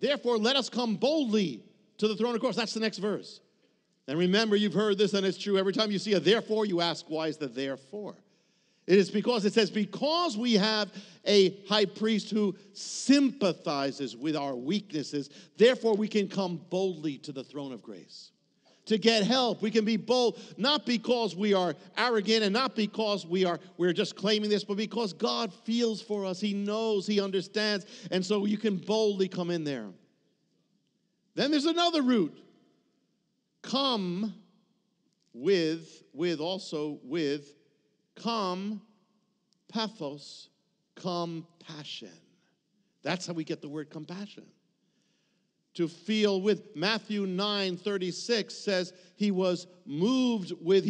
Therefore, let us come boldly to the throne of grace. That's the next verse. And remember, you've heard this, and it's true. Every time you see a therefore, you ask, why is the therefore? It is because it says, because we have a high priest who sympathizes with our weaknesses, therefore we can come boldly to the throne of grace. To get help, we can be bold, not because we are arrogant and not because we're just claiming this, but because God feels for us. He knows, He understands, and so you can boldly come in there. Then there's another route. Come with pathos, compassion. That's how we get the word compassion. To feel with. Matthew 9:36 says he was moved with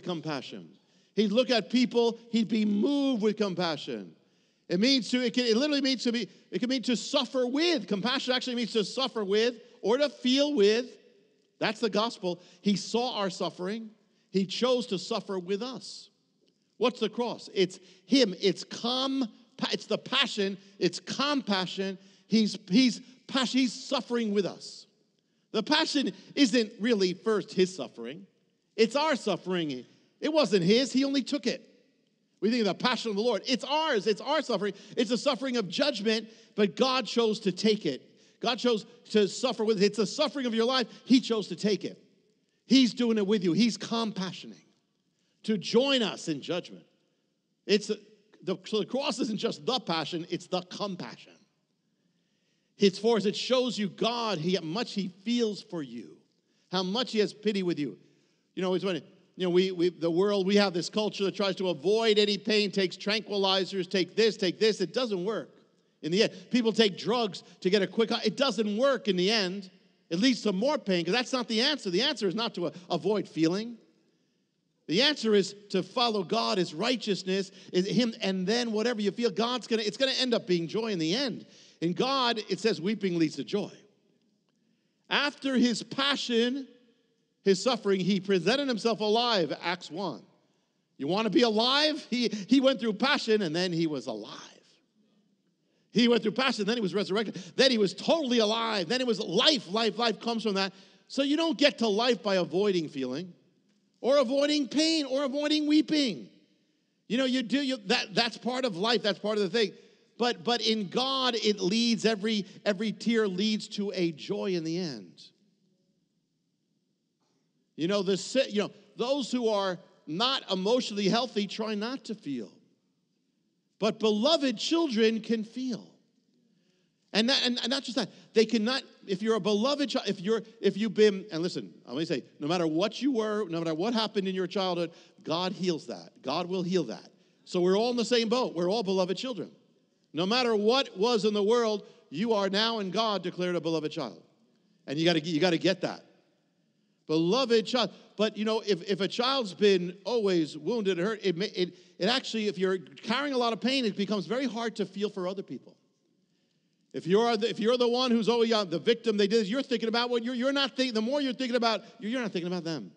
compassion. He'd look at people, he'd be moved with compassion. It can mean to suffer with. Compassion actually means to suffer with or to feel with. That's the gospel. He saw our suffering. He chose to suffer with us. What's the cross? It's him. It's the passion. It's compassion. He's suffering with us. The passion isn't really first his suffering. It's our suffering. It wasn't his. He only took it. We think of the passion of the Lord. It's ours. It's our suffering. It's a suffering of judgment, but God chose to take it. God chose to suffer with it. It's the suffering of your life. He chose to take it. He's doing it with you. He's compassioning to join us in judgment. So the cross isn't just the passion, it's the compassion. It's for us. It shows you God, how much He feels for you, how much He has pity with you. It's funny. We have this culture that tries to avoid any pain, takes tranquilizers, take this. It doesn't work. In the end, people take drugs to get a quick high. It doesn't work in the end. It leads to more pain because that's not the answer. The answer is not to avoid feeling. The answer is to follow God, His righteousness, is Him, and then whatever you feel, it's going to end up being joy in the end. In God, it says weeping leads to joy. After His passion, His suffering, He presented Himself alive, Acts 1. You want to be alive? He went through passion, and then He was alive. He went through passion, then He was resurrected. Then He was totally alive. Then it was life. Life comes from that. So you don't get to life by avoiding feeling or avoiding pain or avoiding weeping. That's part of life. That's part of the thing. But in God, it leads, every tear leads to a joy in the end. Those who are not emotionally healthy try not to feel. But beloved children can feel. And not just that. They cannot, if you're a beloved child, if you've been, and listen, let me say, no matter what you were, no matter what happened in your childhood, God heals that. God will heal that. So we're all in the same boat. We're all beloved children. No matter what was in the world, you are now in God declared a beloved child. And you got to get that. Beloved child. But, if a child's been always wounded and hurt, it actually, if you're carrying a lot of pain, it becomes very hard to feel for other people. If you're the one who's always the victim, they did this, you're thinking about what you're not thinking. The more you're thinking about, you're not thinking about them.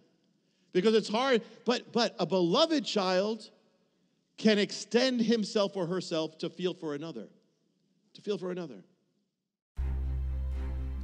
Because it's hard. But a beloved child can extend himself or herself to feel for another. To feel for another.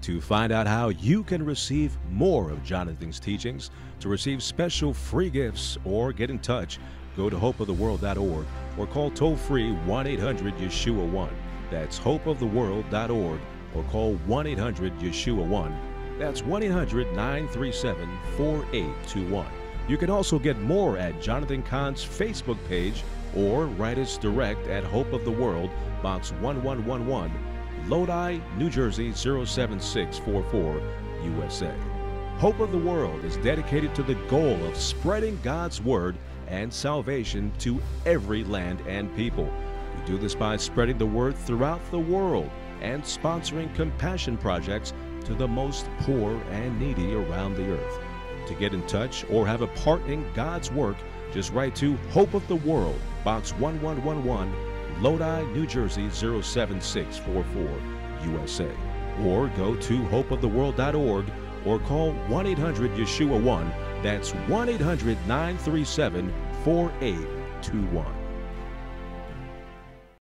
To find out how you can receive more of Jonathan's teachings, to receive special free gifts, or get in touch, go to hopeoftheworld.org or call toll-free 1-800-YESHUA-1. That's hopeoftheworld.org or call 1-800-YESHUA-1. That's 1-800-937-4821. You can also get more at Jonathan Cahn's Facebook page or write us direct at Hope of the World, Box 1111, Lodi, New Jersey 07644, USA. Hope of the World is dedicated to the goal of spreading God's Word and salvation to every land and people. We do this by spreading the Word throughout the world and sponsoring compassion projects to the most poor and needy around the earth. To get in touch or have a part in God's work, just write to Hope of the World, Box 1111, Lodi, New Jersey 07644, USA. Or go to hopeoftheworld.org or call 1-800-YESHUA-1. That's 1-800-937-4821.